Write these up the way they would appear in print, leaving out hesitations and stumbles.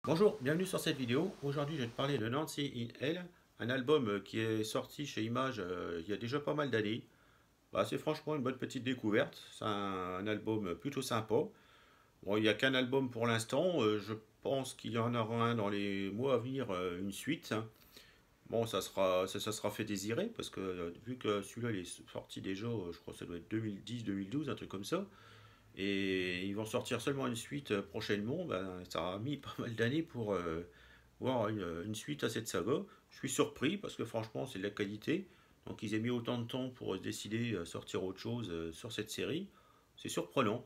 Bonjour, bienvenue sur cette vidéo. Aujourd'hui, je vais te parler de Nancy in Hell, un album qui est sorti chez Image il y a déjà pas mal d'années. C'est franchement une bonne petite découverte. C'est un album plutôt sympa. Bon, il n'y a qu'un album pour l'instant. Je pense qu'il y en aura un dans les mois à venir, une suite. Bon, ça sera fait désirer parce que vu que celui-là il est sorti déjà, je crois que ça doit être 2010-2012, un truc comme ça. Et ils vont sortir seulement une suite prochainement. Ça a mis pas mal d'années pour voir une suite à cette saga. Je suis surpris parce que franchement c'est de la qualité. Donc ils aient mis autant de temps pour se décider à sortir autre chose sur cette série. C'est surprenant.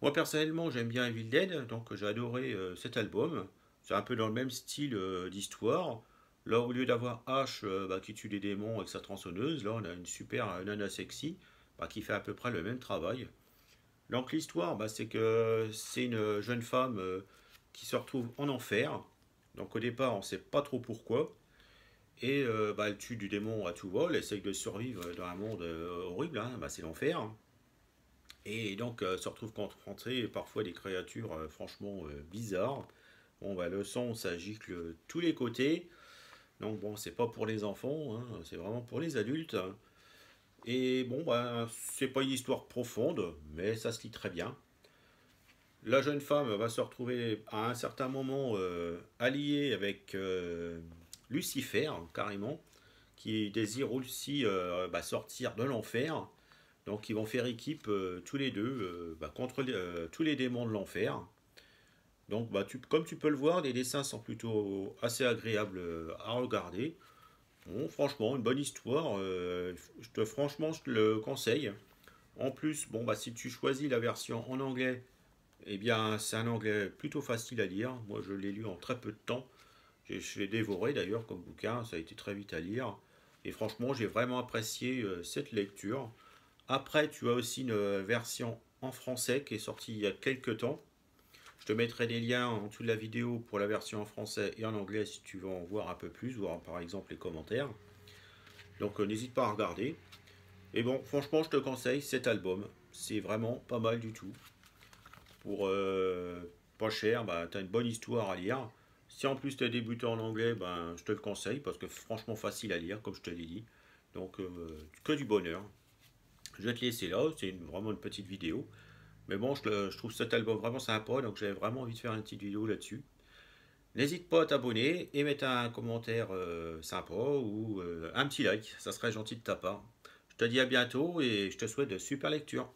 Moi personnellement j'aime bien Evil Dead, donc j'ai adoré cet album. C'est un peu dans le même style d'histoire. Là au lieu d'avoir Ash qui tue les démons avec sa tronçonneuse, là on a une super nana sexy qui fait à peu près le même travail. Donc l'histoire, c'est que c'est une jeune femme qui se retrouve en enfer. Donc au départ, on ne sait pas trop pourquoi. Et elle tue du démon à tout vol, elle essaye de survivre dans un monde horrible, hein. C'est l'enfer. Et donc se retrouve confrontée parfois à des créatures franchement bizarres. Bon, le sang, ça gicle de tous les côtés. Donc bon, c'est pas pour les enfants, hein, c'est vraiment pour les adultes. Et bon, c'est pas une histoire profonde, mais ça se lit très bien. La jeune femme va se retrouver à un certain moment alliée avec Lucifer, carrément, qui désire aussi sortir de l'enfer. Donc ils vont faire équipe tous les deux contre tous les démons de l'enfer. Donc comme tu peux le voir, les dessins sont plutôt assez agréables à regarder. Bon, franchement, une bonne histoire. Franchement, je te le conseille. En plus, si tu choisis la version en anglais, eh bien, c'est un anglais plutôt facile à lire. Moi, je l'ai lu en très peu de temps. Je l'ai dévoré d'ailleurs comme bouquin. Ça a été très vite à lire. Et franchement, j'ai vraiment apprécié cette lecture. Après, tu as aussi une version en français qui est sortie il y a quelques temps. Je te mettrai des liens en dessous de la vidéo pour la version en français et en anglais si tu veux en voir un peu plus, voir par exemple les commentaires. Donc, n'hésite pas à regarder. Et bon, franchement, je te conseille cet album. C'est vraiment pas mal du tout. Pour pas cher, tu as une bonne histoire à lire. Si en plus tu es débutant en anglais, je te le conseille parce que franchement facile à lire, comme je te l'ai dit. Donc que du bonheur. Je vais te laisser là, c'est vraiment une petite vidéo. Mais bon, je trouve cet album vraiment sympa, donc j'avais vraiment envie de faire une petite vidéo là-dessus. N'hésite pas à t'abonner et mettre un commentaire sympa ou un petit like, ça serait gentil de ta part. Je te dis à bientôt et je te souhaite de super lecture.